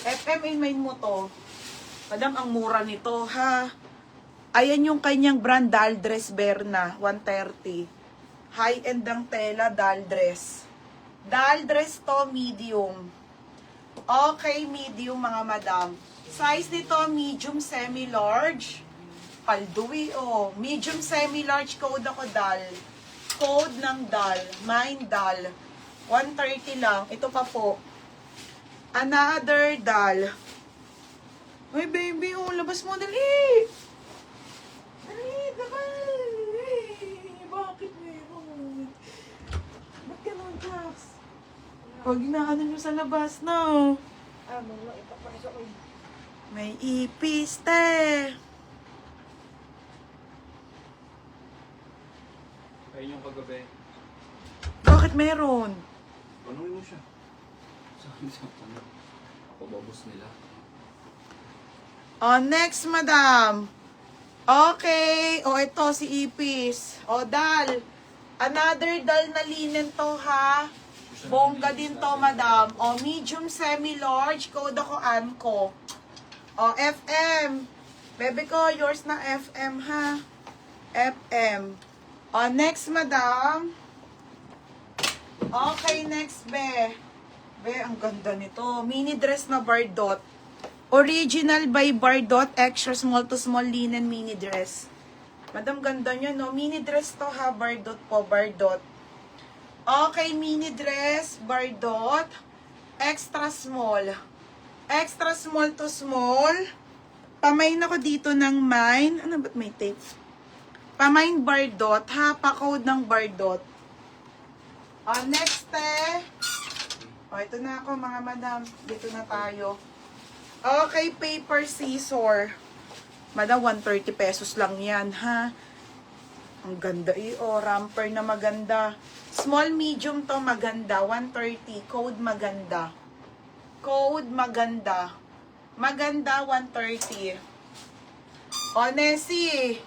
FM in main mo to. Madam, ang mura nito, ha? Ayan yung kanyang brand, Daldress Berna, 130. High-end ang tela, Daldress. Daldress to, medium. Okay, medium, mga madam. Size nito, medium, semi-large. Palduwi, oh. Medium, semi-large, code ako, Dal. Code ng Dal. Mine, Dal. 130 lang. Ito pa po. Another Dal. Ay, baby, oh, labas mo, dali. Dali, dali. Bakit meron? Ba't ganun, Jax? Pag inaano nyo sa labas, no? Mula ipapasok ko. May ipis, te. Ayun yung kagabi. Bakit meron? Tanungin mo siya. Sabi sa tanong. Ako babos nila. Oh, next, madam. Okay. O, ito, si ipis. O, Dal. Another Dal na linen to, ha? Bongga din to, madam. O, medium, semi-large. Code ako, Anko. O, FM. Bebe ko, yours na FM, ha? FM. O, next, madam. Okay, next, be. Be, ang ganda nito. Mini dress na Bardot. Original by Bardot. Extra small to small linen mini dress. Madam, ganda niya, no? Mini dress to, ha? Bardot po, Bardot. Okay, mini dress, Bardot. Extra small. Extra small to small. Pamain ako dito ng mine. Ano ba't may tape? Pamain Bardot, ha? Pa-code ng Bardot. Next, ito na ako, mga madam. Dito na tayo. Okay, paper scissor. Madam, 130 pesos lang yan, ha? Ang ganda, ramper na maganda. Small, medium to, maganda. 130. Code maganda. Code maganda. Maganda, 130. Nessie.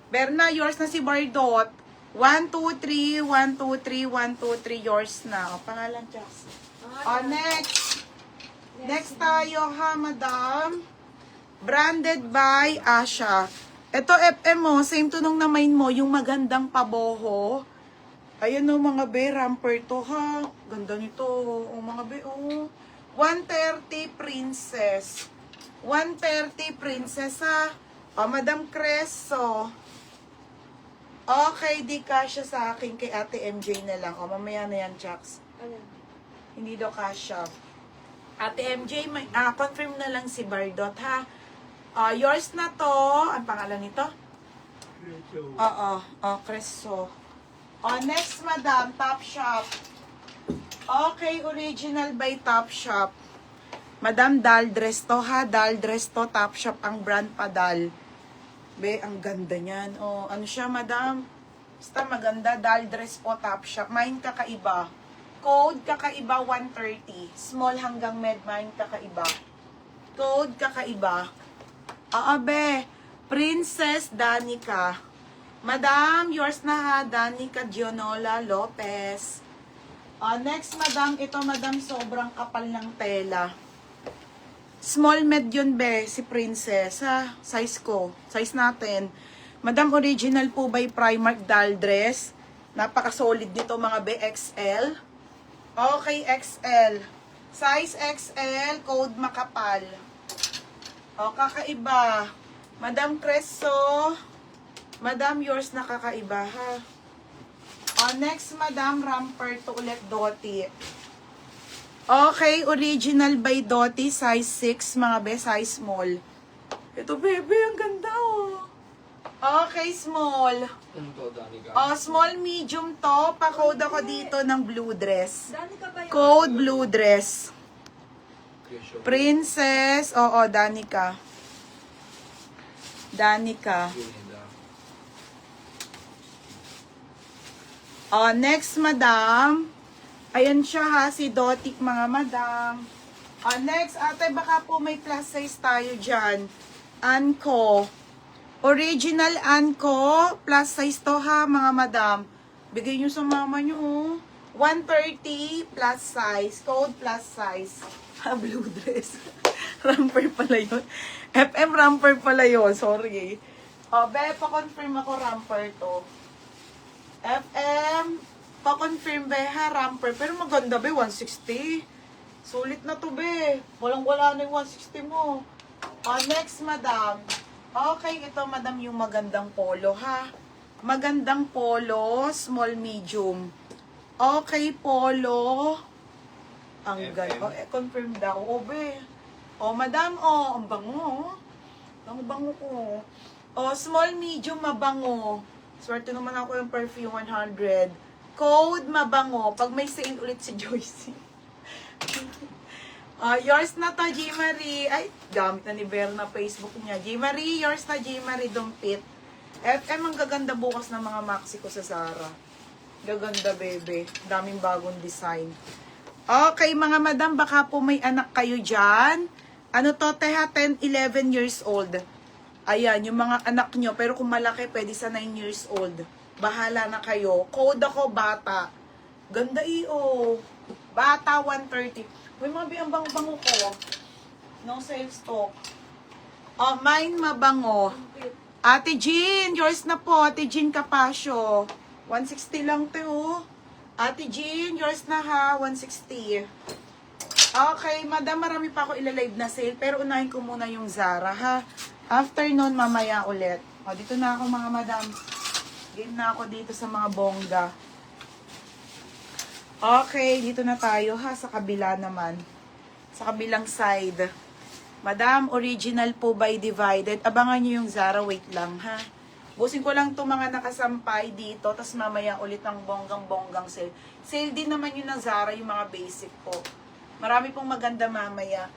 Berna, yours na si Bardot. 1, 2, 3, 1, 2, 3, 1, 2, 3, yours na. Pangalan, Jax. Next. Next tayo, ha, madam. Branded by Asha. Ito, FM mo, same to nung na-main mo, yung magandang paboho. Ayun, no, mga be, ramper to, ha. Ganda nito. O, mga be, 130 Princess. 130 Princess, ha. Madam Creso. Okay, di kasya sa akin kay Ate MJ na lang. Mamaya na yan, Jax. Hindi daw kasya. Ate MJ, confirm na lang si Bardot, ha? Yours na to. Ang pangalan nito? Creso. Creso. Next, madam, Topshop. Okay, original by Topshop. Madam, Daldress to, ha? Daldress to, Topshop, ang brand pa Dal. Be, ang ganda niyan. Ano siya, madam? Basta maganda, Daldress po, Topshop. Mine kakaiba. Code kakaiba 130. Small hanggang med, mine kakaiba. Code kakaiba. Be. Princess Danica. Madam, yours na, ha? Danica Gionola Lopez. Next, madam. Ito, madam, sobrang kapal ng tela. Small med yun, be, si Princess, ha? Size ko. Size natin. Madam, original po by Primark Daldress. Napaka-solid nito, mga be, XL. Okay, XL. Size XL, code makapal. Kakaiba. Madam Creso. Madam, yours na kakaiba, ha? Next, madam, ramper to ulit, Doti. Okay, original by Doti, size 6, mga be, size small. Ito, bebe, ang ganda, oh. Okay, small. Ano to, Danica? Small, medium to. Pa-code ako dito ng blue dress. Danica ba yun? Code blue dress. Creso. Princess, Danica. Danica. Pineda. Next, madam. Ayan siya, ha, si Dotik, mga madam. Next, ate, baka po may plus size tayo dyan. Anko. Original Anko. Plus size to, ha, mga madam. Bigay nyo sa mama nyo, oh. 130 plus size. Code plus size. Blue dress. Ramper pala yun. FM ramper pala yun. Sorry. Be, pa-confirm ako ramper to. FM, pa-confirm be ha, ramper. Pero maganda be, 160. Sulit na to be. Walang-wala na yung 160 mo. Next, madam. Okay, ito madam yung magandang polo ha. Magandang polo, small, medium. Okay, polo. Ang ganda. Confirm daw. Be. Madam, ang bango. Ang bango ko. Small, medium, mabango. Swerte naman ako yung perfume 100. Code, mabango. Pag may sale ulit si Joyce. Yours na to, G. Marie. Ay, gamit na ni Berna Facebook niya. G. Marie, yours na, G. Marie, dumpit. FM, ang gaganda bukas ng mga maxi ko sa Zara. Gaganda, bebe. Daming bagong design. Okay, mga madam, baka po may anak kayo dyan. Ano to, teha, 10, 11 years old. Ayan, yung mga anak nyo. Pero kung malaki, pwede sa 9 years old. Bahala na kayo. Code ako, bata. Ganda iyo. Bata, 130. Uy, mga ang bango-bango ko. No sales stock. Mine mabango. Ate Jean, yours na po. Ate Jean Capasio. 160 lang to, oh. Ate Jean, yours na ha. 160. Okay, madam, marami pa ako ilalive na sale. Pero unahin ko muna yung Zara, ha. After nun, mamaya ulit. Dito na ako, mga madam. Game na ako dito sa mga bongga. Okay, dito na tayo, ha. Sa kabila naman. Sa kabilang side. Madam, original po by divided. Abangan nyo yung Zara, wait lang, ha. Busin ko lang itong mga nakasampay dito, tas mamaya ulit ng bonggang-bonggang sale. Sale din naman yun ng Zara, yung mga basic po. Marami pong maganda mamaya.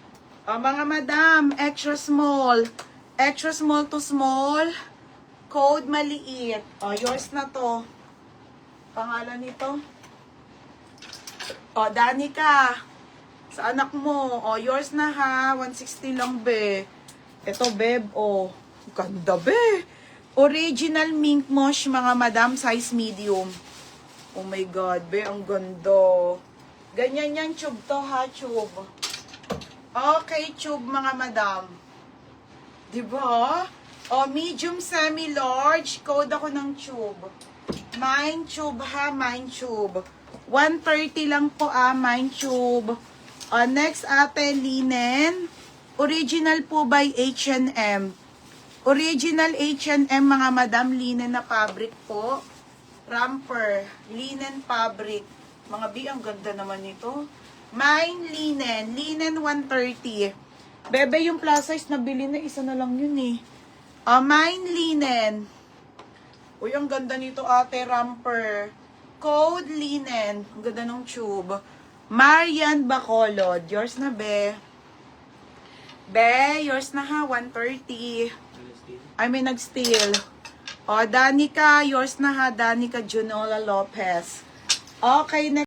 Mga madam, extra small to small. Code maliit. Yours na to. Pangalan nito. Danica. Sa anak mo. Yours na ha. 160 lang, be. Ito, beb. Ganda, be. Original mink mosh, mga madam, size medium. Oh my God, be, ang ganda. Ganyan yan, tube to ha, tube. Okay, tube, mga madam. Diba? Medium, semi-large. Code ako ng tube. Mine tube ha, mine tube. 130 lang po mine tube. Next, ate, linen. Original po by H&M. Original H&M, mga madam, linen na fabric po. Ramper, linen fabric. Mga bi, ang ganda naman nito. Mine linen, linen 130. Bebe, yung plus size na bili na, isa na lang yun eh. Mine linen. Uy, ang ganda nito, ate, ramper. Code linen. Ang ganda ng tube. Marian Bacolod. Yours na, be. Be, yours na ha, 130. I may nag-steal. Danica, yours na ha, Danica Junola Lopez. Okay, next.